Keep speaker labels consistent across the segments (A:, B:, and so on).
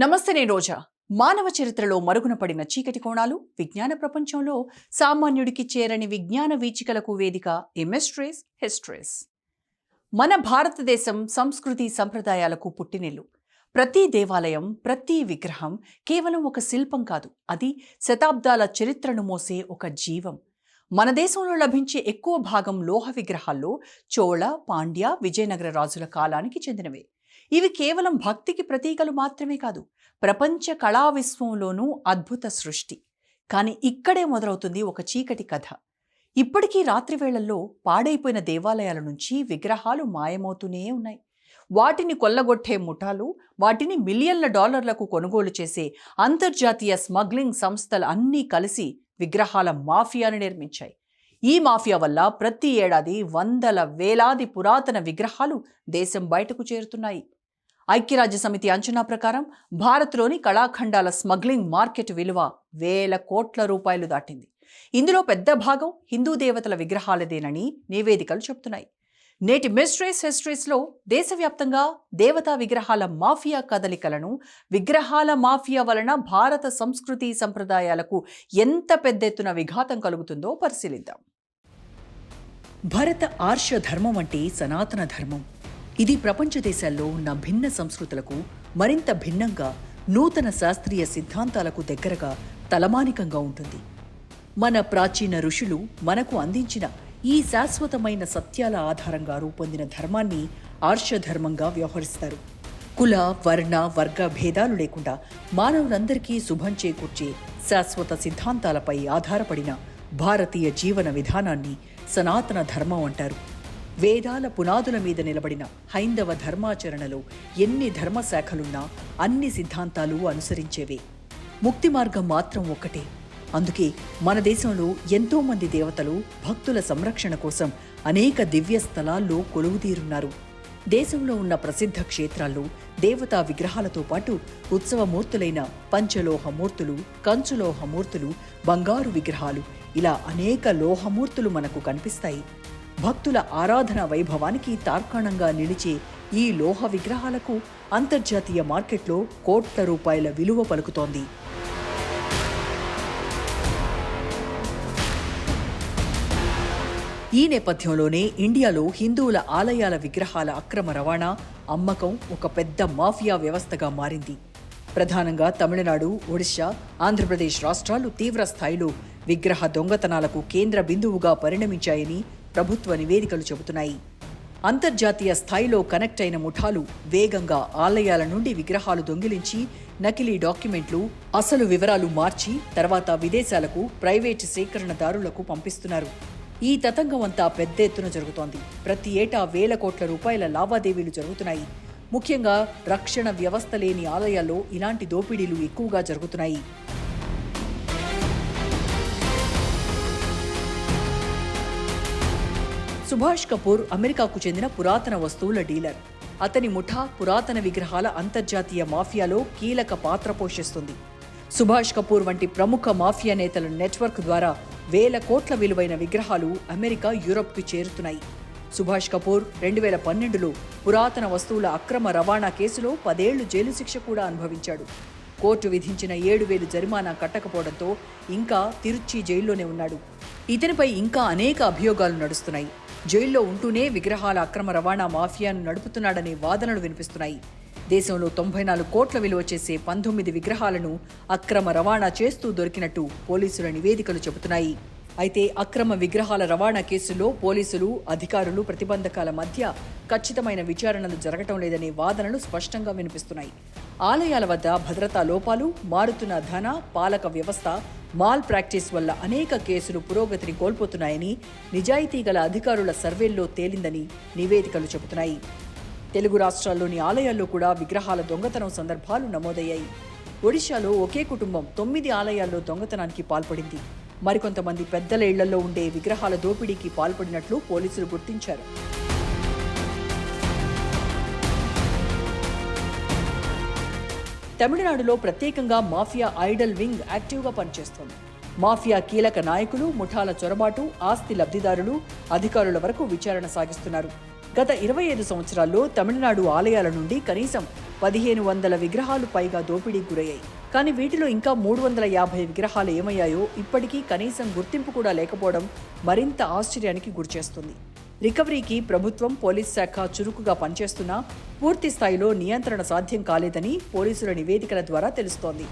A: నమస్తే, నేను రోజా. మానవ చరిత్రలో మరుగున పడిన చీకటి కోణాలు, విజ్ఞాన ప్రపంచంలో సామాన్యుడికి చేరని విజ్ఞాన వీచికలకు వేదిక ఈ మిస్టరీస్ హిస్టరీస్. మన భారతదేశం సంస్కృతి సంప్రదాయాలకు పుట్టినిల్లు. ప్రతి దేవాలయం, ప్రతి విగ్రహం కేవలం ఒక శిల్పం కాదు, అది శతాబ్దాల చరిత్రను మోసే ఒక జీవం. మన దేశంలో లభించే ఎక్కువ భాగం లోహ విగ్రహాల్లో చోళ, పాండ్య, విజయనగర రాజుల కాలానికి చెందినవే. ఇవి కేవలం భక్తికి ప్రతీకలు మాత్రమే కాదు, ప్రపంచ కళా విశ్వంలోనూ అద్భుత సృష్టి. కానీ ఇక్కడే మొదలవుతుంది ఒక చీకటి కథ. ఇప్పటికీ రాత్రి వేళల్లో పాడైపోయిన దేవాలయాల నుంచి విగ్రహాలు మాయమవుతూనే ఉన్నాయి. వాటిని కొల్లగొట్టే ముఠాలు, వాటిని మిలియన్ల డాలర్లకు కొనుగోలు చేసే అంతర్జాతీయ స్మగ్లింగ్ సంస్థలు అన్నీ కలిసి విగ్రహాల మాఫియాను నిర్మించాయి. ఈ మాఫియా వల్ల ప్రతి ఏడాది వందల వేలాది పురాతన విగ్రహాలు దేశం బయటకు చేరుతున్నాయి. ఐక్యరాజ్య సమితి అంచనా ప్రకారం భారత్లోని కళాఖండాల స్మగ్లింగ్ మార్కెట్ విలువ వేల కోట్ల రూపాయలు దాటింది. ఇందులో పెద్ద భాగం హిందూ దేవతల విగ్రహాలదేనని నివేదికలు చెబుతున్నాయి. నేటి మిస్టరీస్ హిస్టరీస్లో దేశవ్యాప్తంగా దేవతా విగ్రహాల మాఫియా కదలికలను, విగ్రహాల మాఫియా వలన భారత సంస్కృతి సంప్రదాయాలకు ఎంత పెద్ద ఎత్తున విఘాతం కలుగుతుందో పరిశీలిద్దాం. భరత ఆర్ష ధర్మం అంటే సనాతన ధర్మం. ఇది ప్రపంచ దేశాల్లో ఉన్న భిన్న సంస్కృతులకు మరింత భిన్నంగా, నూతన శాస్త్రీయ సిద్ధాంతాలకు దగ్గరగా, తలమానికంగా ఉంటుంది. మన ప్రాచీన ఋషులు మనకు అందించిన ఈ శాశ్వతమైన సత్యాల ఆధారంగా రూపొందిన ధర్మాన్ని ఆర్షధర్మంగా వ్యవహరిస్తారు. కుల, వర్ణ, వర్గ భేదాలు లేకుండా మానవులందరికీ శుభం చేకూర్చే శాశ్వత సిద్ధాంతాలపై ఆధారపడిన భారతీయ జీవన విధానాన్ని సనాతన ధర్మం అంటారు. వేదాల పునాదుల మీద నిలబడిన హైందవ ధర్మాచరణలో ఎన్ని ధర్మశాఖలున్నా అన్ని సిద్ధాంతాలు అనుసరించేవే. ముక్తి మార్గం మాత్రం ఒక్కటే. అందుకే మన దేశంలో ఎంతోమంది దేవతలు భక్తుల సంరక్షణ కోసం అనేక దివ్య స్థలాల్లో కొలువుదీరున్నారు. దేశంలో ఉన్న ప్రసిద్ధ క్షేత్రాల్లో దేవతా విగ్రహాలతో పాటు ఉత్సవమూర్తులైన పంచలోహమూర్తులు, కంచులోహమూర్తులు, బంగారు విగ్రహాలు, ఇలా అనేక లోహమూర్తులు మనకు కనిపిస్తాయి. భక్తుల ఆరాధన వైభవానికి తార్కాణంగా నిలిచే ఈ లోహ విగ్రహాలకు అంతర్జాతీయ మార్కెట్లో కోట్ల రూపాయల విలువ పలుకుతోంది. ఈ నేపథ్యంలోనే ఇండియాలో హిందువుల ఆలయాల విగ్రహాల అక్రమ రవాణా, అమ్మకం ఒక పెద్ద మాఫియా వ్యవస్థగా మారింది. ప్రధానంగా తమిళనాడు, ఒడిశా, ఆంధ్రప్రదేశ్ రాష్ట్రాలు తీవ్ర స్థాయిలో విగ్రహ దొంగతనాలకు కేంద్ర బిందువుగా పరిణమించాయని ప్రభుత్వ నివేదికలు చెబుతున్నాయి. అంతర్జాతీయ స్థాయిలో కనెక్ట్ అయిన ముఠాలు వేగంగా ఆలయాల నుండి విగ్రహాలు దొంగిలించి నకిలీ డాక్యుమెంట్లు, అసలు వివరాలు మార్చి తర్వాత విదేశాలకు ప్రైవేటు సేకరణదారులకు పంపిస్తున్నారు. ఈ తతంగం అంతా పెద్ద ఎత్తున జరుగుతోంది. ప్రతి ఏటా వేల కోట్ల రూపాయల లావాదేవీలు జరుగుతున్నాయి. ముఖ్యంగా రక్షణ వ్యవస్థ లేని ఆలయాల్లో ఇలాంటి దోపిడీలు ఎక్కువగా జరుగుతున్నాయి. సుభాష్ కపూర్ అమెరికాకు చెందిన పురాతన వస్తువుల డీలర్. అతని ముఠా పురాతన విగ్రహాల అంతర్జాతీయ మాఫియాలో కీలక పాత్ర పోషిస్తుంది. సుభాష్ కపూర్ వంటి ప్రముఖ మాఫియా నేతల నెట్వర్క్ ద్వారా వేల కోట్ల విలువైన విగ్రహాలు అమెరికా, యూరప్కు చేరుతున్నాయి. సుభాష్ కపూర్ 2012లో పురాతన వస్తువుల అక్రమ రవాణా కేసులో 10 ఏళ్లు జైలు శిక్ష కూడా అనుభవించాడు. కోర్టు విధించిన 7,000 జరిమానా కట్టకపోవడంతో ఇంకా తిరుచి జైల్లోనే ఉన్నాడు. ఇతనిపై ఇంకా అనేక అభియోగాలు నడుస్తున్నాయి. జైల్లో ఉంటూనే విగ్రహాల అక్రమ రవాణా మాఫియాను నడుపుతున్నాడనే వాదనలు వినిపిస్తున్నాయి. దేశంలో 94 కోట్ల విలువ చేసే 19 విగ్రహాలను అక్రమ రవాణా చేస్తూ దొరికినట్టు పోలీసుల నివేదికలు చెబుతున్నాయి. అయితే అక్రమ విగ్రహాల రవాణా కేసుల్లో పోలీసులు, అధికారులు ప్రతిబంధకాల మధ్య ఖచ్చితమైన విచారణలు జరగటం లేదనే వాదనలు స్పష్టంగా వినిపిస్తున్నాయి. ఆలయాల వద్ద భద్రతా లోపాలు, మారుతున్న ధన పాలక వ్యవస్థ, మాల్ ప్రాక్టీస్ వల్ల అనేక కేసులు పురోగతిని కోల్పోతున్నాయని నిజాయితీ గల అధికారుల సర్వేల్లో తేలిందని నివేదికలు చెబుతున్నాయి. తెలుగు రాష్ట్రాల్లోని ఆలయాల్లో కూడా విగ్రహాల దొంగతనం సందర్భాలు నమోదయ్యాయి. ఒడిశాలో ఒకే కుటుంబం 9 ఆలయాల్లో దొంగతనానికి పాల్పడింది. మరికొంతమంది పెద్దల ఇళ్లలో ఉండే విగ్రహాల దోపిడీకి పాల్పడినట్లు పోలీసులు గుర్తించారు. తమిళనాడులో ప్రత్యేకంగా మాఫియా ఐడల్ వింగ్ యాక్టివ్గా పనిచేస్తోంది. మాఫియా కీలక నాయకులు, ముఠాల చొరబాటు, ఆస్తి లబ్ధిదారులు, అధికారుల వరకు విచారణ సాగిస్తున్నారు. గత 25 సంవత్సరాల్లో తమిళనాడు ఆలయాల నుండి కనీసం 1500 విగ్రహాలు పైగా దోపిడీకి గురయ్యాయి. కానీ వీటిలో ఇంకా 350 విగ్రహాలు ఏమయ్యాయో ఇప్పటికీ కనీసం గుర్తింపు కూడా లేకపోవడం మరింత ఆశ్చర్యానికి గురిచేస్తుంది. రికవరీకి ప్రభుత్వం, పోలీస్ శాఖ చురుకుగా పనిచేస్తున్నా పూర్తి స్థాయిలో నియంత్రణ సాధ్యం కాలేదని పోలీసుల నివేదికల ద్వారా తెలుస్తోంది.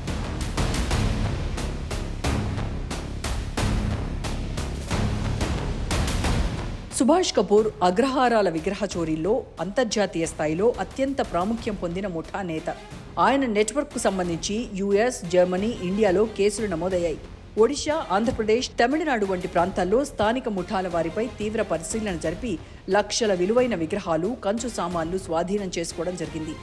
A: సుభాష్ కపూర్ అగ్రహారాల విగ్రహ చోరీల్లో అంతర్జాతీయ స్థాయిలో అత్యంత ప్రాముఖ్యం పొందిన ముఠా నేత. ఆయన నెట్వర్క్కు సంబంధించి యుఎస్, జర్మనీ, ఇండియాలో కేసులు నమోదయ్యాయి. ఒడిషా, ఆంధ్రప్రదేశ్, తమిళనాడు వంటి ప్రాంతాల్లో స్థానిక ముఠాల వారిపై తీవ్ర పరిశీలన జరిపి లక్షల విలువైన విగ్రహాలు, కంచు సామాన్లు స్వాధీనం చేసుకోవడం జరిగింది.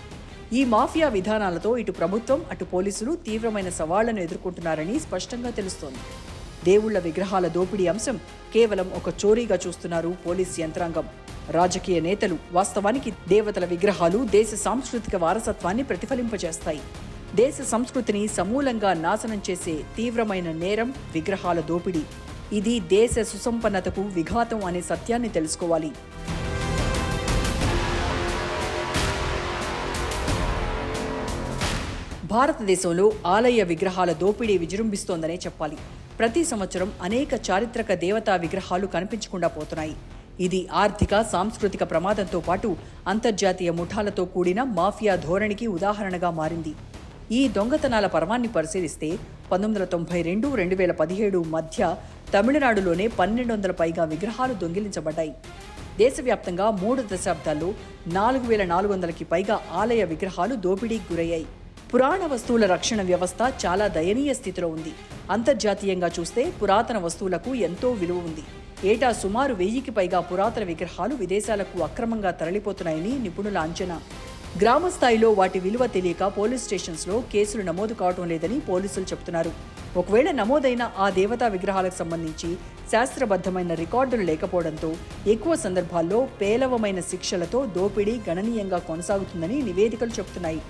A: ఈ మాఫియా విధానాలతో ఇటు ప్రభుత్వం, అటు పోలీసులు తీవ్రమైన సవాళ్లను ఎదుర్కొంటున్నారని స్పష్టంగా తెలుస్తోంది. దేవుళ్ల విగ్రహాల దోపిడీ అంశం కేవలం ఒక చోరీగా చూస్తున్నారు పోలీస్ యంత్రాంగం. రాజకీయ నేతలు వాస్తవానికి దేవతల విగ్రహాలు దేశ సాంస్కృతిక వారసత్వాన్ని ప్రతిఫలింపజేస్తాయి. దేశ సంస్కృతిని సమూలంగా నాశనం చేసే తీవ్రమైన నేరం విగ్రహాల దోపిడీ. ఇది దేశ సుసంపన్నతకు విఘాతం అనే సత్యాన్ని తెలుసుకోవాలి. భారతదేశంలో ఆలయ విగ్రహాల దోపిడీ విజృంభిస్తోందనే చెప్పాలి. ప్రతి సంవత్సరం అనేక చారిత్రక దేవతా విగ్రహాలు కనిపించకుండా పోతున్నాయి. ఇది ఆర్థిక, సాంస్కృతిక ప్రమాదంతో పాటు అంతర్జాతీయ ముఠాలతో కూడిన మాఫియా ధోరణికి ఉదాహరణగా మారింది. ఈ దొంగతనాల పర్వాన్ని పరిశీలిస్తే 1992-2017 మధ్య తమిళనాడులోనే 1200 పైగా విగ్రహాలు దొంగిలించబడ్డాయి. దేశవ్యాప్తంగా 3 దశాబ్దాల్లో 4400కి పైగా ఆలయ విగ్రహాలు దోపిడీకి గురయ్యాయి. పురాణ వస్తువుల రక్షణ వ్యవస్థ చాలా దయనీయ స్థితిలో ఉంది. అంతర్జాతీయంగా చూస్తే పురాతన వస్తువులకు ఎంతో విలువ ఉంది. ఏటా సుమారు 1000కి పైగా పురాతన విగ్రహాలు విదేశాలకు అక్రమంగా తరలిపోతున్నాయని నిపుణుల అంచనా. గ్రామ స్థాయిలో వాటి విలువ తెలియక పోలీస్ స్టేషన్స్లో కేసులు నమోదు కావటం లేదని పోలీసులు చెబుతున్నారు. ఒకవేళ నమోదైన ఆ దేవతా విగ్రహాలకు సంబంధించి శాస్త్రబద్ధమైన రికార్డులు లేకపోవడంతో ఎక్కువ సందర్భాల్లో పేలవమైన శిక్షలతో దోపిడీ గణనీయంగా కొనసాగుతుందని నివేదికలు చెబుతున్నాయి.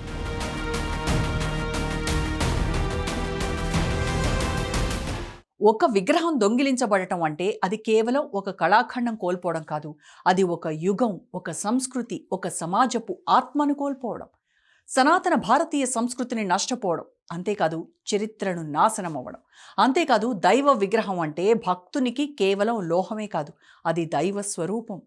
A: ఒక విగ్రహం దొంగిలించబడటం అంటే అది కేవలం ఒక కళాఖండం కోల్పోవడం కాదు. అది ఒక యుగం, ఒక సంస్కృతి, ఒక సమాజపు ఆత్మను కోల్పోవడం, సనాతన భారతీయ సంస్కృతిని నష్టపోవడం, అంతేకాదు చరిత్రను నాశనం అవ్వడం. అంతేకాదు దైవ విగ్రహం అంటే భక్తునికి కేవలం లోహమే కాదు, అది దైవ స్వరూపం.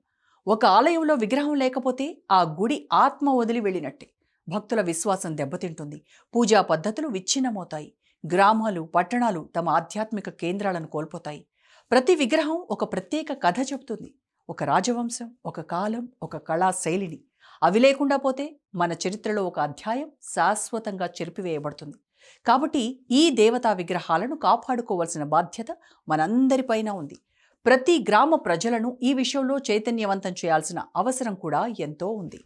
A: ఒక ఆలయంలో విగ్రహం లేకపోతే ఆ గుడి ఆత్మ వదిలి వెళ్ళినట్టే. భక్తుల విశ్వాసం దెబ్బతింటుంది, పూజా పద్ధతులు విచ్ఛిన్నమవుతాయి, గ్రామాలు, పట్టణాలు తమ ఆధ్యాత్మిక కేంద్రాలను కోల్పోతాయి. ప్రతి విగ్రహం ఒక ప్రత్యేక కథ చెబుతుంది, ఒక రాజవంశం, ఒక కాలం, ఒక కళా శైలిని. అవి లేకుండా పోతే మన చరిత్రలో ఒక అధ్యాయం శాశ్వతంగా చెరిపివేయబడుతుంది. కాబట్టి ఈ దేవతా విగ్రహాలను కాపాడుకోవాల్సిన బాధ్యత మనందరిపైన ఉంది. ప్రతి గ్రామ ప్రజలను ఈ విషయంలో చైతన్యవంతం చేయాల్సిన అవసరం కూడా ఎంతో ఉంది.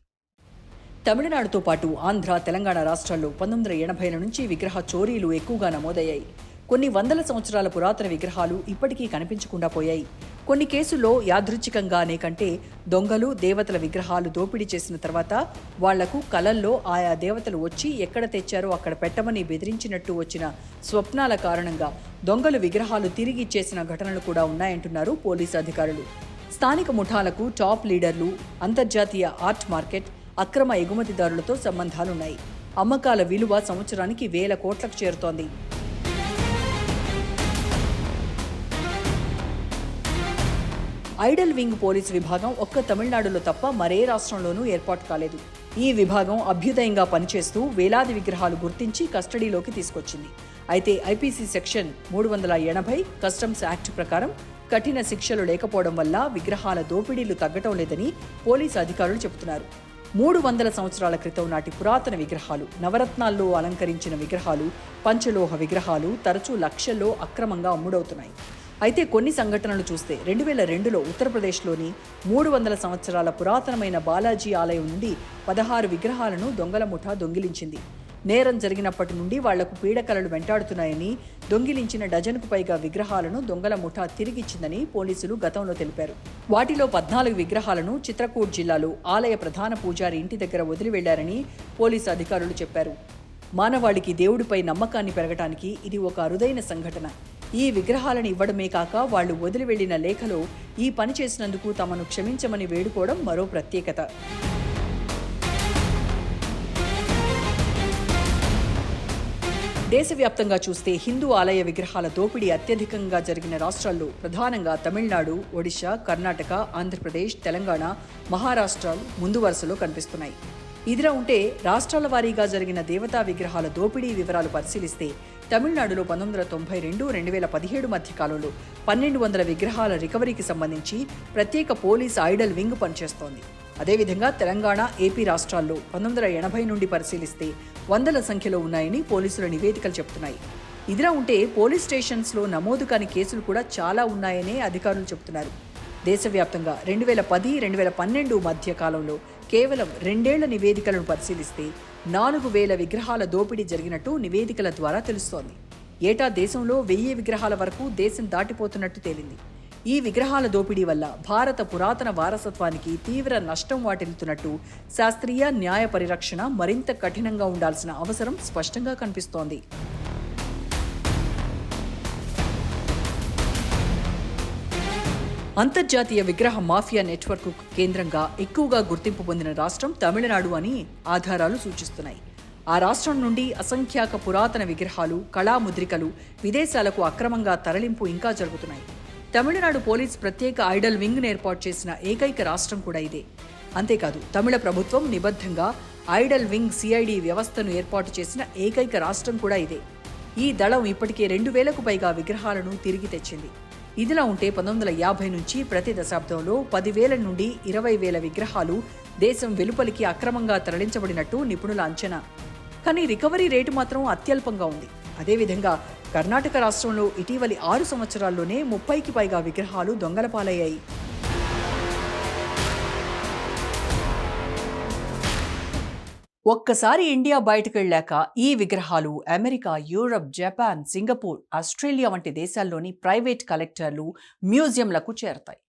A: తమిళనాడుతో పాటు ఆంధ్ర, తెలంగాణ రాష్ట్రాల్లో 1980ల నుంచి విగ్రహ చోరీలు ఎక్కువగా నమోదయ్యాయి. కొన్ని వందల సంవత్సరాల పురాతన విగ్రహాలు ఇప్పటికీ కనిపించకుండా పోయాయి. కొన్ని కేసుల్లో యాదృచ్ఛికంగానే కంటే దొంగలు దేవతల విగ్రహాలు దోపిడీ చేసిన తర్వాత వాళ్లకు కలల్లో ఆయా దేవతలు వచ్చి ఎక్కడ తెచ్చారో అక్కడ పెట్టమని బెదిరించినట్టు వచ్చిన స్వప్నాల కారణంగా దొంగలు విగ్రహాలు తిరిగి ఇచ్చేసిన ఘటనలు కూడా ఉన్నాయంటున్నారు పోలీసు అధికారులు. స్థానిక ముఠాలకు టాప్ లీడర్లు, అంతర్జాతీయ ఆర్ట్ మార్కెట్, అక్రమ ఎగుమతిదారులతో సంబంధాలున్నాయి. అమ్మకాల విలువ సంవత్సరానికి 1000 కోట్లకు చేరుతోంది. ఐడల్ వింగ్ పోలీసు విభాగం ఒక్క తమిళనాడులో తప్ప మరే రాష్ట్రంలోనూ ఏర్పాటు కాలేదు. ఈ విభాగం అభ్యుదయంగా పనిచేస్తూ వేలాది విగ్రహాలు గుర్తించి కస్టడీలోకి తీసుకొచ్చింది. అయితే ఐపీసీ సెక్షన్ 380 కస్టమ్స్ యాక్ట్ ప్రకారం కఠిన శిక్షలు లేకపోవడం వల్ల విగ్రహాల దోపిడీలు తగ్గటం లేదని పోలీసు అధికారులు చెబుతున్నారు. 300 సంవత్సరాల క్రితం నాటి పురాతన విగ్రహాలు, నవరత్నాల్లో అలంకరించిన విగ్రహాలు, పంచలోహ విగ్రహాలు తరచూ లక్షల్లో అక్రమంగా అమ్ముడవుతున్నాయి. అయితే కొన్ని సంఘటనలు చూస్తే 2002లో ఉత్తరప్రదేశ్లోని 300 సంవత్సరాల పురాతనమైన బాలాజీ ఆలయం నుండి 16 విగ్రహాలను దొంగల ముఠా దొంగిలించింది. నేరం జరిగినప్పటి నుండి వాళ్లకు పీడకలలు వెంటాడుతున్నాయని, దొంగిలించిన డజన్కు పైగా విగ్రహాలను దొంగల ముఠా తిరిగిచ్చిందని పోలీసులు గతంలో తెలిపారు. వాటిలో 14 విగ్రహాలను చిత్రకూట్ జిల్లాలో ఆలయ ప్రధాన పూజారి ఇంటి దగ్గర వదిలి వెళ్లారని పోలీసు అధికారులు చెప్పారు. మానవాళికి దేవుడిపై నమ్మకాన్ని పెరగటానికి ఇది ఒక అరుదైన సంఘటన. ఈ విగ్రహాలను ఇవ్వడమే కాక వాళ్లు వదిలి వెళ్లిన లేఖలో ఈ పని చేసినందుకు తమను క్షమించమని వేడుకోవడం మరో ప్రత్యేకత. దేశవ్యాప్తంగా చూస్తే హిందూ ఆలయ విగ్రహాల దోపిడీ అత్యధికంగా జరిగిన రాష్ట్రాల్లో ప్రధానంగా తమిళనాడు, ఒడిశా, కర్ణాటక, ఆంధ్రప్రదేశ్, తెలంగాణ, మహారాష్ట్రాలు ముందు వరుసలో కనిపిస్తున్నాయి. ఇదిలా ఉంటే రాష్ట్రాల వారీగా జరిగిన దేవతా విగ్రహాల దోపిడీ వివరాలు పరిశీలిస్తే తమిళనాడులో 1992-2017 మధ్య కాలంలో 1200 విగ్రహాల రికవరీకి సంబంధించి ప్రత్యేక పోలీస్ ఐడల్ వింగ్ పనిచేస్తోంది. అదేవిధంగా తెలంగాణ, ఏపీ రాష్ట్రాల్లో 1980 నుండి పరిశీలిస్తే వందల సంఖ్యలో ఉన్నాయని పోలీసుల నివేదికలు చెబుతున్నాయి. ఇదిలా ఉంటే పోలీస్ స్టేషన్స్లో నమోదు కాని కేసులు కూడా చాలా ఉన్నాయనే అధికారులు చెబుతున్నారు. దేశవ్యాప్తంగా 2010-2012 మధ్య కాలంలో కేవలం 2 ఏళ్ల నివేదికలను పరిశీలిస్తే 4000 విగ్రహాల దోపిడీ జరిగినట్టు నివేదికల ద్వారా తెలుస్తోంది. ఏటా దేశంలో 1000 విగ్రహాల వరకు దేశం దాటిపోతున్నట్టు తేలింది. ఈ విగ్రహాల దోపిడీ వల్ల భారత పురాతన వారసత్వానికి తీవ్ర నష్టం వాటిల్లుతున్నట్టు శాస్త్రీయ న్యాయ పరిరక్షణ మరింత కఠినంగా ఉండాల్సిన అవసరం స్పష్టంగా కనిపిస్తోంది. అంతర్జాతీయ విగ్రహ మాఫియా నెట్వర్క్ కేంద్రంగా ఎక్కువగా గుర్తింపు పొందిన రాష్ట్రం తమిళనాడు అని ఆధారాలు సూచిస్తున్నాయి. ఆ రాష్ట్రం నుండి అసంఖ్యాక పురాతన విగ్రహాలు, కళాముద్రికలు విదేశాలకు అక్రమంగా తరలింపు ఇంకా జరుగుతున్నాయి. తమిళనాడు పోలీస్ ప్రత్యేక ఐడల్ వింగ్ను ఏర్పాటు చేసిన ఏకైక రాష్ట్రం కూడా ఇదే. అంతేకాదు తమిళ ప్రభుత్వం నిబద్ధంగా ఐడల్ వింగ్ సిఐడి వ్యవస్థను ఏర్పాటు చేసిన ఏకైక రాష్ట్రం కూడా ఇదే. ఈ దళం ఇప్పటికే 2000కు పైగా విగ్రహాలను తిరిగి తెచ్చింది. ఇదిలా ఉంటే 1950 నుంచి ప్రతి దశాబ్దంలో 10,000 నుండి 20,000 విగ్రహాలు దేశం వెలుపలికి అక్రమంగా తరలించబడినట్టు నిపుణుల అంచనా. కానీ రికవరీ రేటు మాత్రం అత్యల్పంగా ఉంది. అదేవిధంగా కర్ణాటక రాష్ట్రంలో ఇటీవలి 6 సంవత్సరాల్లోనే 30కి పైగా విగ్రహాలు దొంగల పాలయ్యాయి. ఒక్కసారి ఇండియా బయటకు వెళ్ళాక ఈ విగ్రహాలు America, Europe, Japan, Singapore, Australia వంటి దేశాల్లోని ప్రైవేట్ కలెక్టర్లు, మ్యూజియంలకు చేరతాయి.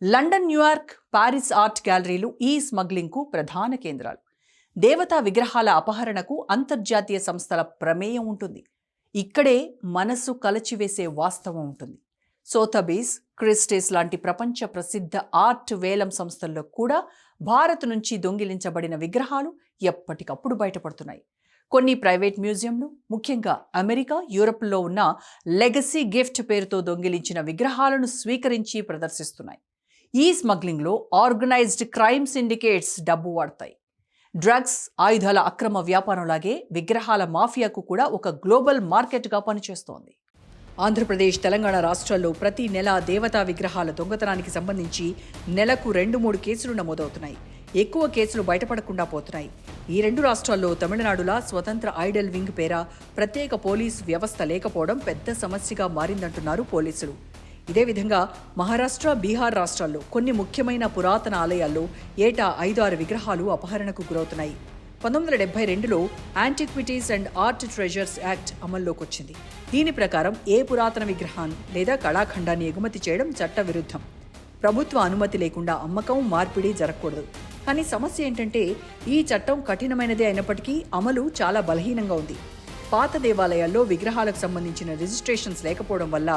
A: లండన్, న్యూయార్క్, పారిస్ ఆర్ట్ గ్యాలరీలు ఈ స్మగ్లింగ్కు ప్రధాన కేంద్రాలు. దేవతా విగ్రహాల అపహరణకు అంతర్జాతీయ సంస్థల ప్రమేయం ఉంటుంది. ఇక్కడే మనసు కలచివేసే వాస్తవం ఉంటుంది. సోథబీస్, క్రిస్టీస్ లాంటి ప్రపంచ ప్రసిద్ధ ఆర్ట్ వేలం సంస్థల్లో కూడా భారత్ నుంచి దొంగిలించబడిన విగ్రహాలు ఎప్పటికప్పుడు బయటపడుతున్నాయి. కొన్ని ప్రైవేట్ మ్యూజియంలు, ముఖ్యంగా అమెరికా, యూరప్లో ఉన్న లెగసీ గిఫ్ట్ పేరుతో దొంగిలించిన విగ్రహాలను స్వీకరించి ప్రదర్శిస్తున్నాయి. ఈ స్మగ్లింగ్లో ఆర్గనైజ్డ్ క్రైమ్ సిండికేట్స్ డబ్బు వాడతాయి. డ్రగ్స్, ఆయుధాల అక్రమ వ్యాపారంలాగే విగ్రహాల మాఫియాకు కూడా ఒక గ్లోబల్ మార్కెట్గా పనిచేస్తోంది. ఆంధ్రప్రదేశ్, తెలంగాణ రాష్ట్రాల్లో ప్రతి నెల దేవతా విగ్రహాల దొంగతనానికి సంబంధించి నెలకు 2-3 కేసులు నమోదవుతున్నాయి. ఎక్కువ కేసులు బయటపడకుండా పోతున్నాయి. ఈ 2 రాష్ట్రాల్లో తమిళనాడులా స్వతంత్ర ఐడల్ వింగ్ పేర ప్రత్యేక పోలీస్ వ్యవస్థ లేకపోవడం పెద్ద సమస్యగా మారిందంటున్నారు పోలీసులు. ఇదే విధంగా మహారాష్ట్ర, బీహార్ రాష్ట్రాల్లో కొన్ని ముఖ్యమైన పురాతన ఆలయాల్లో ఏటా 5-6 విగ్రహాలు అపహరణకు గురవుతున్నాయి. 1972లో antiquities and art treasures act అమల్లోకి వచ్చింది. దీని ప్రకారం ఏ పురాతన విగ్రహాన్ని లేదా కళాఖండాన్ని ఎగుమతి చేయడం చట్ట విరుద్ధం. ప్రభుత్వ అనుమతి లేకుండా అమ్మకం, మార్పిడి జరగకూడదు. కానీ సమస్య ఏంటంటే ఈ చట్టం కఠినమైనదే అయినప్పటికీ అమలు చాలా బలహీనంగా ఉంది. పాత దేవాలయాల్లో విగ్రహాలకు సంబంధించిన రిజిస్ట్రేషన్స్ లేకపోవడం వల్ల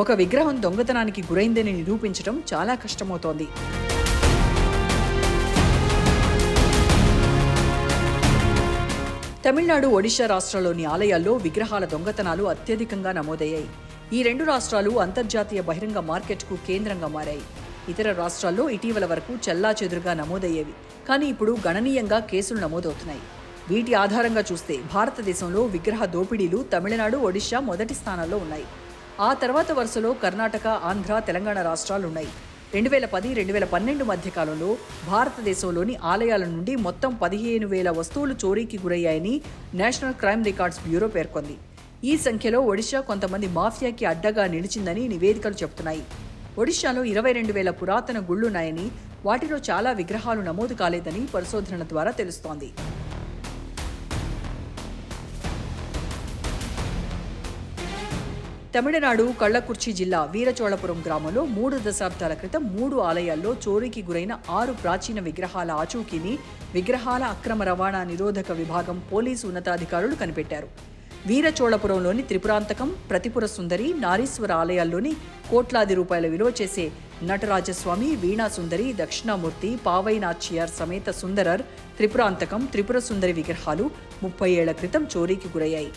A: ఒక విగ్రహం దొంగతనానికి గురైందని నిరూపించడం చాలా కష్టమవుతోంది. తమిళనాడు, ఒడిశా రాష్ట్రాల్లోని ఆలయాల్లో విగ్రహాల దొంగతనాలు అత్యధికంగా నమోదయ్యాయి. ఈ 2 రాష్ట్రాలు అంతర్జాతీయ బహిరంగ మార్కెట్కు కేంద్రంగా మారాయి. ఇతర రాష్ట్రాల్లో ఇటీవల వరకు చెల్లాచెదురుగా నమోదయ్యేవి. కానీ ఇప్పుడు గణనీయంగా కేసులు నమోదవుతున్నాయి. వీటి ఆధారంగా చూస్తే భారతదేశంలో విగ్రహ దోపిడీలు తమిళనాడు, ఒడిశా మొదటి స్థానాల్లో ఉన్నాయి. ఆ తర్వాత వరుసలో కర్ణాటక, ఆంధ్ర, తెలంగాణ రాష్ట్రాలున్నాయి. 2010-2012 మధ్య కాలంలో భారతదేశంలోని ఆలయాల నుండి మొత్తం 15,000 వస్తువులు చోరీకి గురయ్యాయని నేషనల్ క్రైమ్ రికార్డ్స్ బ్యూరో పేర్కొంది. ఈ సంఖ్యలో ఒడిశా కొంతమంది మాఫియాకి అడ్డగా నిలిచిందని నివేదికలు చెబుతున్నాయి. ఒడిశాలో 22,000 పురాతన గుళ్లున్నాయని, వాటిలో చాలా విగ్రహాలు నమోదు కాలేదని పరిశోధనల ద్వారా తెలుస్తోంది. తమిళనాడు కళ్ళకుర్చి జిల్లా వీరచోళపురం గ్రామంలో 3 దశాబ్దాల క్రితం 3 ఆలయాల్లో చోరీకి గురైన 6 ప్రాచీన విగ్రహాల ఆచూకీని విగ్రహాల అక్రమ రవాణా నిరోధక విభాగం పోలీసు ఉన్నతాధికారులు కనిపెట్టారు. వీరచోళపురంలోని త్రిపురాంతకం, ప్రతిపుర సుందరి, నారీశ్వర ఆలయాల్లోని కోట్లాది రూపాయల విలువ చేసే నటరాజస్వామి, వీణాసుందరి, దక్షిణామూర్తి, పావై నాచ్యార్ సమేత సుందరర్, త్రిపురాంతకం, త్రిపుర సుందరి విగ్రహాలు 30 ఏళ్ల క్రితం చోరీకి గురయ్యాయి.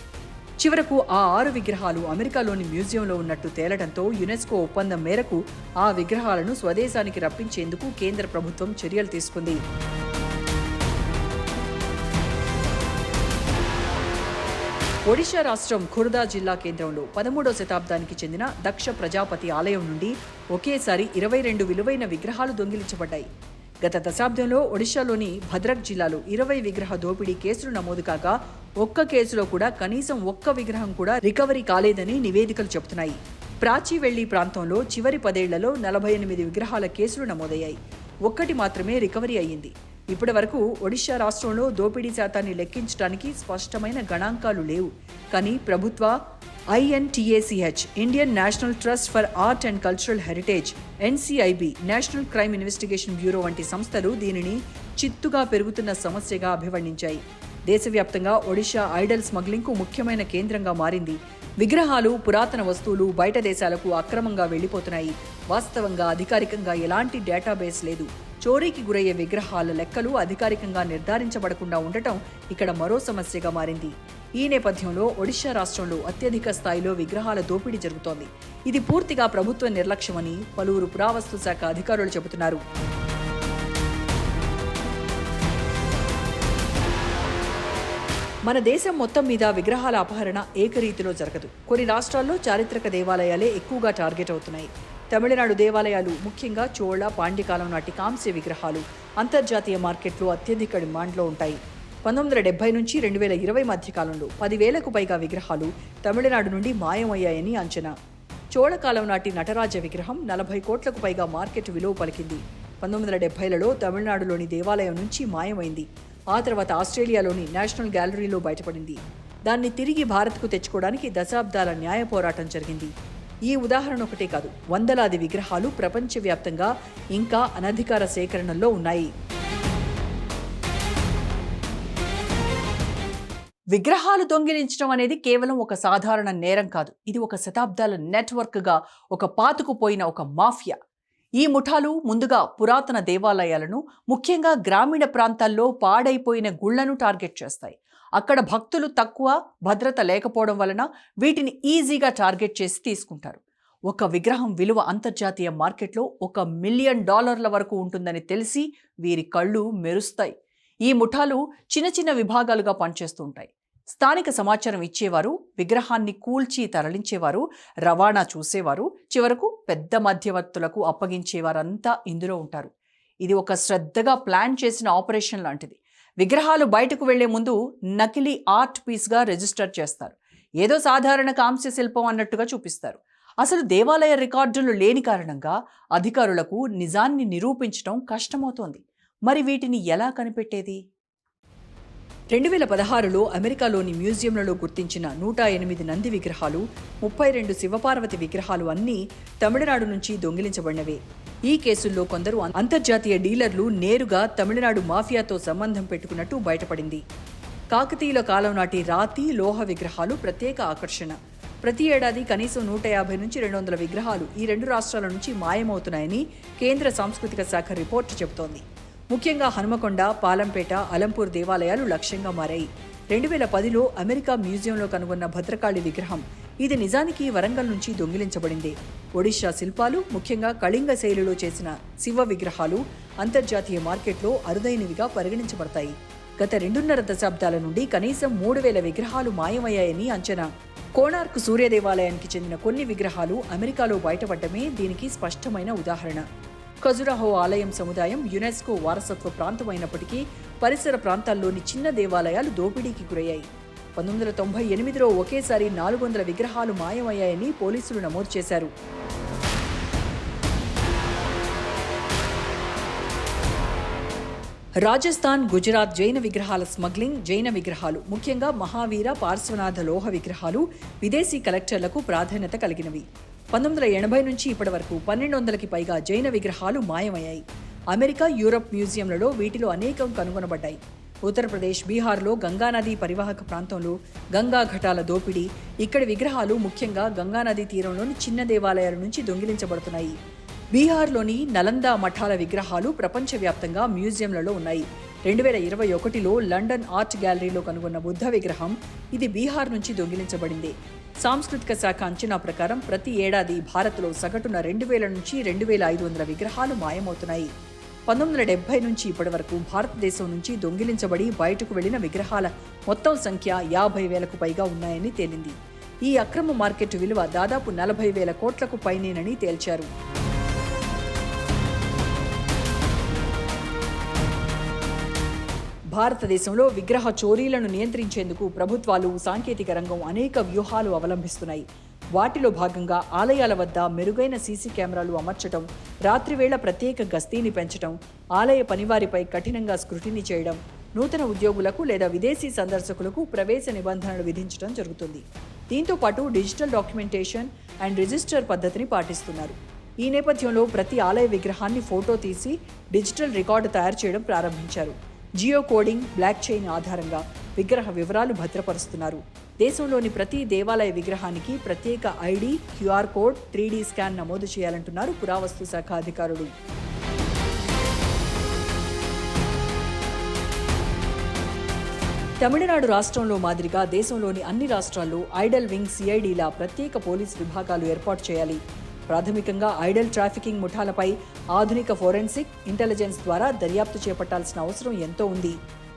A: చివరకు ఆ 6 విగ్రహాలు అమెరికాలోని మ్యూజియంలో ఉన్నట్టు తేలడంతో యునెస్కో ఒప్పందం మేరకు ఆ విగ్రహాలను స్వదేశానికి రప్పించేందుకు కేంద్ర ప్రభుత్వం చర్యలు తీసుకుంది. ఒడిషా రాష్ట్రం ఖుర్దా జిల్లా కేంద్రంలో 13వ శతాబ్దానికి చెందిన దక్ష ప్రజాపతి ఆలయం నుండి ఒకేసారి 22 విలువైన విగ్రహాలు దొంగిలించబడ్డాయి. గత దశాబ్దంలో ఒడిషాలోని భద్రక్ జిల్లాలో 20 విగ్రహ దోపిడీ కేసులు నమోదు కాగా ఒక్క కేసులో కూడా కనీసం ఒక్క విగ్రహం కూడా రికవరీ కాలేదని నివేదికలు చెబుతున్నాయి. ప్రాచీవెళ్లి ప్రాంతంలో చివరి 10 ఏళ్లలో 48 విగ్రహాల కేసులు నమోదయ్యాయి. ఒక్కటి మాత్రమే రికవరీ అయ్యింది. ఇప్పటి వరకు ఒడిషా రాష్ట్రంలో దోపిడీ శాతాన్ని లెక్కించడానికి స్పష్టమైన గణాంకాలు లేవు. కానీ ప్రభుత్వ INTACH Indian national trust for art and cultural heritage, NCIB national crime investigation bureau వంటి సంస్థలు దీనిని చిత్తుగా పెరుగుతున్న సమస్యగా అభివర్ణించాయి. దేశవ్యాప్తంగా ఒడిషా ఐడల్ స్మగ్లింగ్కు ముఖ్యమైన కేంద్రంగా మారింది. విగ్రహాలు, పురాతన వస్తువులు బయట దేశాలకు అక్రమంగా వెళ్లిపోతున్నాయి. వాస్తవంగా అధికారికంగా ఎలాంటి డేటాబేస్ లేదు. చోరీకి గురయ్యే విగ్రహాల లెక్కలు అధికారికంగా నిర్ధారించబడకుండా ఉండటం ఇక్కడ మరో సమస్యగా మారింది. ఈ నేపథ్యంలో ఒడిషా రాష్ట్రంలో అత్యధిక స్థాయిలో విగ్రహాల దోపిడీ జరుగుతోంది. ఇది పూర్తిగా ప్రభుత్వ నిర్లక్ష్యమని పలువురు పురావస్తు శాఖ అధికారులు చెబుతున్నారు. మన దేశం మొత్తం మీద విగ్రహాల అపహరణ ఏకరీతిలో జరగదు. కొన్ని రాష్ట్రాల్లో చారిత్రక దేవాలయాలే ఎక్కువగా టార్గెట్ అవుతున్నాయి. తమిళనాడు దేవాలయాలు, ముఖ్యంగా చోళ, పాండ్యకాలం నాటి కాంస్య విగ్రహాలు అంతర్జాతీయ మార్కెట్లో అత్యధిక డిమాండ్లో ఉంటాయి. 1970 నుంచి 2020 మధ్య కాలంలో 10,000కు పైగా విగ్రహాలు తమిళనాడు నుండి మాయమయ్యాయని అంచనా. చోళకాలం నాటి నటరాజ విగ్రహం 40 కోట్లకు పైగా మార్కెట్ విలువ పలికింది. 1970లలో తమిళనాడులోని దేవాలయం నుంచి మాయమైంది. ఆ తర్వాత ఆస్ట్రేలియాలోని నేషనల్ గ్యాలరీలో బయటపడింది. దాన్ని తిరిగి భారత్కు తెచ్చుకోవడానికి దశాబ్దాల న్యాయ పోరాటం జరిగింది. ఈ ఉదాహరణ ఒకటే కాదు, వందలాది విగ్రహాలు ప్రపంచవ్యాప్తంగా ఇంకా అనధికార సేకరణలో ఉన్నాయి. విగ్రహాలు దొంగిలించడం అనేది కేవలం ఒక సాధారణ నేరం కాదు. ఇది ఒక శతాబ్దాల నెట్వర్క్గా, ఒక పాతుకుపోయిన ఒక మాఫియా. ఈ ముఠాలు ముందుగా పురాతన దేవాలయాలను, ముఖ్యంగా గ్రామీణ ప్రాంతాల్లో పాడైపోయిన గుళ్లను టార్గెట్ చేస్తాయి. అక్కడ భక్తులు తక్కువ, భద్రత లేకపోవడం వలన వీటిని ఈజీగా టార్గెట్ చేసి తీసుకుంటారు. ఒక విగ్రహం విలువ అంతర్జాతీయ మార్కెట్లో $1 మిలియన్ వరకు ఉంటుందని తెలిసి వీరి కళ్ళు మెరుస్తాయి. ఈ ముఠాలు చిన్న చిన్న విభాగాలుగా పనిచేస్తూ ఉంటాయి. స్థానిక సమాచారం ఇచ్చేవారు, విగ్రహాన్ని కూల్చి తరలించేవారు, రవాణా చూసేవారు, చివరకు పెద్ద మధ్యవర్తులకు అప్పగించేవారంతా ఇందులో ఉంటారు. ఇది ఒక శ్రద్ధగా ప్లాన్ చేసిన ఆపరేషన్ లాంటిది. విగ్రహాలు బయటకు వెళ్లే ముందు నకిలీ ఆర్ట్ పీస్గా రిజిస్టర్ చేస్తారు. ఏదో సాధారణ కాంస్య శిల్పం అన్నట్టుగా చూపిస్తారు. అసలు దేవాలయ రికార్డులు లేని కారణంగా అధికారులకు నిజాన్ని నిరూపించడం కష్టమవుతోంది. మరి వీటిని ఎలా కనిపెట్టేది? 2016లో అమెరికాలోని మ్యూజియంలలో గుర్తించిన 108 నంది విగ్రహాలు, 32 శివపార్వతి విగ్రహాలు అన్నీ తమిళనాడు నుంచి దొంగిలించబడినవే. ఈ కేసుల్లో కొందరు అంతర్జాతీయ డీలర్లు నేరుగా తమిళనాడు మాఫియాతో సంబంధం పెట్టుకున్నట్టు బయటపడింది. కాకతీయుల కాలం నాటి రాతి, లోహ విగ్రహాలు ప్రత్యేక ఆకర్షణ. ప్రతి ఏడాది కనీసం 150 నుంచి 200 విగ్రహాలు ఈ రెండు రాష్ట్రాల నుంచి మాయమవుతున్నాయని కేంద్ర సాంస్కృతిక శాఖ రిపోర్టు చెబుతోంది. ముఖ్యంగా హనుమకొండ, పాలంపేట, అలంపూర్ దేవాలయాలు లక్ష్యంగా మారాయి. 2010లో అమెరికా మ్యూజియంలో కనుగొన్న భద్రకాళి విగ్రహం, ఇది నిజానికి వరంగల్ నుంచి దొంగిలించబడిందే. ఒడిషా శిల్పాలు, ముఖ్యంగా కళింగ శైలిలో చేసిన శివ విగ్రహాలు అంతర్జాతీయ మార్కెట్లో అరుదైనవిగా పరిగణించబడతాయి. గత 2.5 దశాబ్దాల నుండి కనీసం 3,000 విగ్రహాలు మాయమయ్యాయని అంచనా. కోణార్క్ సూర్య దేవాలయానికి చెందిన కొన్ని విగ్రహాలు అమెరికాలో బయటపడ్డమే దీనికి స్పష్టమైన ఉదాహరణ. ఖజురాహో ఆలయం సముదాయం యునెస్కో వారసత్వ ప్రాంతమైనప్పటికీ పరిసర ప్రాంతాల్లోని చిన్న దేవాలయాలు దోపిడీకి గురయ్యాయి. 1998లో ఒకేసారి 400 విగ్రహాలు మాయమయ్యాయని పోలీసులు నమోదు చేశారు. రాజస్థాన్, గుజరాత్ జైన విగ్రహాల స్మగ్లింగ్, జైన విగ్రహాలు, ముఖ్యంగా మహావీర, పార్శ్వనాథ లోహ విగ్రహాలు విదేశీ కలెక్టర్లకు ప్రాధాన్యత కలిగినవి. 1980 నుంచి ఇప్పటి వరకు 1,200కి పైగా జైన విగ్రహాలు మాయమయ్యాయి. అమెరికా, యూరప్ మ్యూజియంలలో వీటిలో అనేకం కనుగొనబడ్డాయి. ఉత్తరప్రదేశ్, బీహార్లో గంగానదీ పరివాహక ప్రాంతంలో గంగా ఘటాల దోపిడీ. ఇక్కడి విగ్రహాలు ముఖ్యంగా గంగానదీ తీరంలోని చిన్న దేవాలయాల నుంచి దొంగిలించబడుతున్నాయి. బీహార్లోని నలందా మఠాల విగ్రహాలు ప్రపంచవ్యాప్తంగా మ్యూజియంలలో ఉన్నాయి. 2021లో లండన్ ఆర్ట్ గ్యాలరీలో కనుగొన్న బుద్ధ విగ్రహం ఇది బీహార్ నుంచి దొంగిలించబడింది. సాంస్కృతిక శాఖ అంచనా ప్రకారం ప్రతి ఏడాది భారత్లో సగటున 2000 నుంచి 2500 విగ్రహాలు మాయమవుతున్నాయి. 1970 నుంచి ఇప్పటి వరకు భారతదేశం నుంచి దొంగిలించబడి బయటకు వెళ్లిన విగ్రహాల మొత్తం సంఖ్య 50,000కు పైగా ఉన్నాయని తేలింది. ఈ అక్రమ మార్కెట్ విలువ దాదాపు 40,000 కోట్లకు పైనేనని తేల్చారు. భారతదేశంలో విగ్రహ చోరీలను నియంత్రించేందుకు ప్రభుత్వాలు, సాంకేతిక రంగం అనేక వ్యూహాలు అవలంబిస్తున్నాయి. వాటిలో భాగంగా ఆలయాల వద్ద మెరుగైన సీసీ కెమెరాలు అమర్చడం, రాత్రివేళ ప్రత్యేక గస్తీని పెంచడం, ఆలయ పనివారిపై కఠినంగా స్క్రూటినీ చేయడం, నూతన ఉద్యోగులకు లేదా విదేశీ సందర్శకులకు ప్రవేశ నిబంధనలు విధించడం జరుగుతుంది. దీంతో పాటు డిజిటల్ డాక్యుమెంటేషన్ అండ్ రిజిస్టర్ పద్ధతిని పాటిస్తున్నారు. ఈ నేపథ్యంలో ప్రతి ఆలయ విగ్రహాన్ని ఫోటో తీసి డిజిటల్ రికార్డు తయారు చేయడం ప్రారంభించారు. జియో కోడింగ్, బ్లాక్ చైన్ ఆధారంగా విగ్రహ వివరాలు భద్రపరుస్తున్నారు. దేశంలోని ప్రతి దేవాలయ విగ్రహానికి ప్రత్యేక ID, QR code, 3D scan నమోదు చేయాలంటున్నారు పురావస్తు శాఖ అధికారులు. తమిళనాడు రాష్ట్రంలో మాదిరిగా దేశంలోని అన్ని రాష్ట్రాల్లో ఐడల్ వింగ్, సిఐడిల ప్రత్యేక పోలీస్ విభాగాలు ఏర్పాటు చేయాలి. ప్రాథమికంగా ఐడల్ ట్రాఫికింగ్ ముఠాలపై ఆధునిక ఫోరెన్సిక్ ఇంటెలిజెన్స్ ద్వారా దర్యాప్తు చేపట్టాల్సిన అవసరం ఎంతో ఉంది.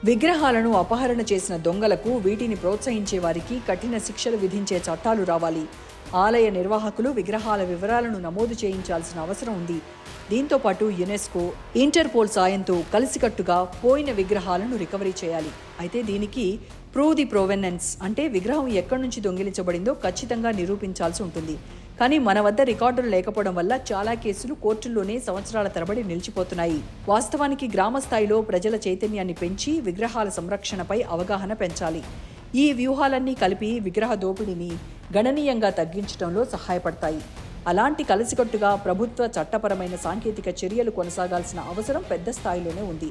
A: విగ్రహాలను అపహరణ చేసిన దొంగలకు, వీటిని ప్రోత్సహించే వారికి కఠిన శిక్షలు విధించే చట్టాలు రావాలి. ఆలయ నిర్వాహకులు విగ్రహాల వివరాలను నమోదు చేయించాల్సిన అవసరం ఉంది. దీంతో పాటు యునెస్కో, ఇంటర్పోల్ సాయంతో కలిసికట్టుగా పోయిన విగ్రహాలను రికవరీ చేయాలి. అయితే దీనికి ప్రూవ్ ది ప్రొవెనెన్స్ అంటే విగ్రహం ఎక్కడి నుంచి దొంగిలించబడిందో ఖచ్చితంగా నిరూపించాల్సి ఉంటుంది. కానీ మన వద్ద రికార్డులు లేకపోవడం వల్ల చాలా కేసులు కోర్టుల్లోనే సంవత్సరాల తరబడి నిలిచిపోతున్నాయి. వాస్తవానికి గ్రామ స్థాయిలో ప్రజల చైతన్యాన్ని పెంచి విగ్రహాల సంరక్షణపై అవగాహన పెంచాలి. ఈ వ్యూహాలన్నీ కలిపి విగ్రహ దోపిడీని గణనీయంగా తగ్గించడంలో సహాయపడతాయి. అలాంటి కలిసికట్టుగా ప్రభుత్వ చట్టపరమైన సాంకేతిక చర్యలు కొనసాగాల్సిన అవసరం పెద్ద స్థాయిలోనే ఉంది.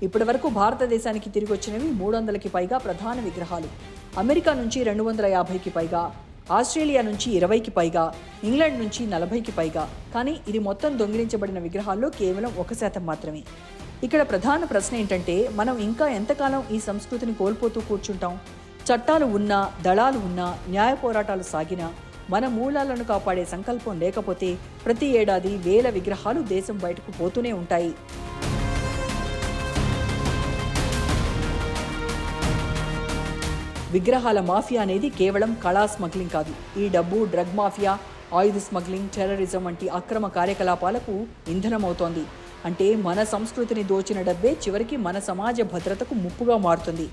A: ఇప్పటి వరకు భారతదేశానికి తిరిగి వచ్చినవి 300కి పైగా ప్రధాన విగ్రహాలు. అమెరికా నుంచి 250కి పైగా, ఆస్ట్రేలియా నుంచి 20కి పైగా, ఇంగ్లాండ్ నుంచి 40కి పైగా. కానీ ఇది మొత్తం దొంగిలించబడిన విగ్రహాల్లో కేవలం 1% మాత్రమే. ఇక్కడ ప్రధాన ప్రశ్న ఏంటంటే, మనం ఇంకా ఎంతకాలం ఈ సంస్కృతిని కోల్పోతూ కూర్చుంటాం? చట్టాలు ఉన్నా, దళాలు ఉన్నా, న్యాయ పోరాటాలు సాగినా మన మూలాలను కాపాడే సంకల్పం లేకపోతే ప్రతి ఏడాది వేల విగ్రహాలు దేశం బయటకు పోతూనే ఉంటాయి. విగ్రహాల మాఫియా అనేది కేవలం కళా స్మగ్లింగ్ కాదు. ఈ డబ్బు డ్రగ్ మాఫియా, ఆయుధ స్మగ్లింగ్, టెర్రరిజం వంటి అక్రమ కార్యకలాపాలకు ఇంధనమవుతోంది. అంటే మన సంస్కృతిని దోచిన డబ్బే చివరికి మన సమాజ భద్రతకు ముప్పుగా మారుతుంది.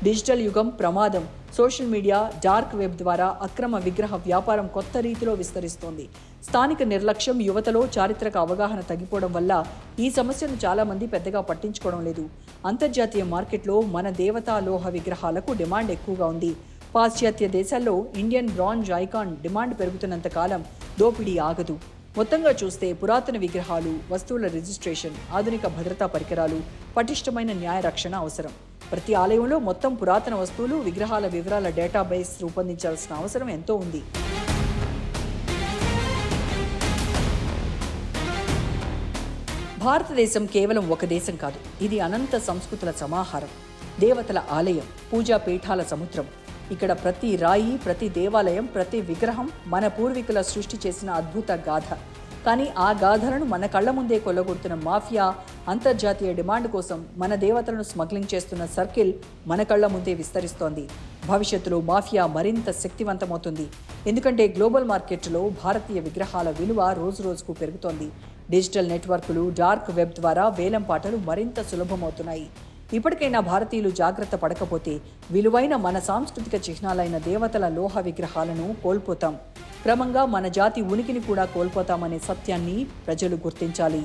A: డిజిటల్ యుగం ప్రమాదం. సోషల్ మీడియా, డార్క్ వెబ్ ద్వారా అక్రమ విగ్రహ వ్యాపారం కొత్త రీతిలో విస్తరిస్తోంది. స్థానిక నిర్లక్ష్యం, యువతలో చారిత్రక అవగాహన తగ్గిపోవడం వల్ల ఈ సమస్యను చాలామంది పెద్దగా పట్టించుకోవడం లేదు. అంతర్జాతీయ మార్కెట్లో మన దేవతా లోహ విగ్రహాలకు డిమాండ్ ఎక్కువగా ఉంది. పాశ్చాత్య దేశాల్లో ఇండియన్ బ్రాంజ్ ఐకాన్ డిమాండ్ పెరుగుతున్నంత కాలం దోపిడీ ఆగదు. మొత్తంగా చూస్తే పురాతన విగ్రహాలు, వస్తువుల రిజిస్ట్రేషన్, ఆధునిక భద్రతా పరికరాలు, పటిష్టమైన న్యాయ రక్షణ అవసరం. ప్రతి ఆలయంలో మొత్తం పురాతన వస్తువులు, విగ్రహాల వివరాల డేటాబేస్ రూపొందించాల్సిన అవసరం ఎంతో ఉంది. భారతదేశం కేవలం ఒక దేశం కాదు. ఇది అనంత సంస్కృతుల సమాహారం, దేవతల ఆలయం, పూజా పీఠాల సముద్రం. ఇక్కడ ప్రతి రాయి, ప్రతి దేవాలయం, ప్రతి విగ్రహం మన పూర్వీకుల సృష్టి చేసిన అద్భుత గాథ. కానీ ఆ గాథలను మన కళ్ల ముందే కొల్లగొడుతున్న మాఫియా, అంతర్జాతీయ డిమాండ్ కోసం మన దేవతలను స్మగ్లింగ్ చేస్తున్న సర్కిల్ మన కళ్ల ముందే విస్తరిస్తోంది. భవిష్యత్తులో మాఫియా మరింత శక్తివంతమవుతుంది. ఎందుకంటే గ్లోబల్ మార్కెట్లో భారతీయ విగ్రహాల విలువ రోజురోజుకు పెరుగుతోంది. డిజిటల్ నెట్వర్కులు, డార్క్ వెబ్ ద్వారా వేలంపాటలు మరింత సులభమవుతున్నాయి. ఇప్పటికైనా భారతీయులు జాగ్రత్త పడకపోతే విలువైన మన సాంస్కృతిక చిహ్నాలైన దేవతల లోహ విగ్రహాలను కోల్పోతాం. క్రమంగా మన జాతి ఉనికిని కూడా కోల్పోతామనే సత్యాన్ని ప్రజలు గుర్తించాలి.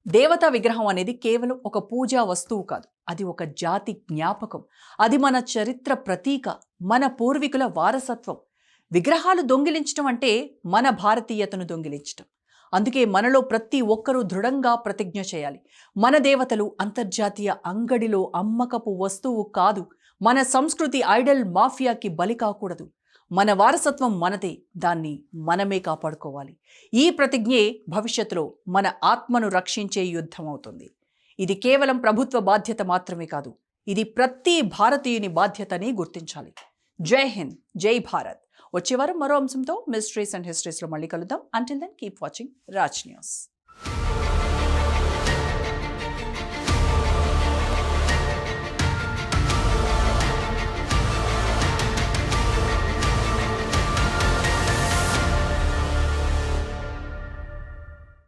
A: దేవతా విగ్రహం అనేది కేవలం ఒక పూజా వస్తువు కాదు. అది ఒక జాతి జ్ఞాపకం. అది మన చరిత్ర ప్రతీక, మన పూర్వీకుల వారసత్వం. విగ్రహాలు దొంగిలించడం అంటే మన భారతీయతను దొంగిలించడం. అందుకే మనలో ప్రతి ఒక్కరూ దృఢంగా ప్రతిజ్ఞ చేయాలి. మన దేవతలు అంతర్జాతీయ అంగడిలో అమ్మకపు వస్తువు కాదు. మన సంస్కృతి ఐడల్ మాఫియాకి బలి కాకూడదు. మన వారసత్వం మనదే, దాన్ని మనమే కాపాడుకోవాలి. ఈ ప్రతిజ్ఞే భవిష్యత్తులో మన ఆత్మను రక్షించే యుద్ధం అవుతుంది. ఇది కేవలం ప్రభుత్వ బాధ్యత మాత్రమే కాదు, ఇది ప్రతి భారతీయుని బాధ్యతని గుర్తించాలి. జై హింద్, జై భారత్. వచ్చే వారం మరో అంశంతో మిస్టరీస్ అండ్ హిస్టరీస్లో మళ్ళీ కలుద్దాం. Until then keep watching Raj news.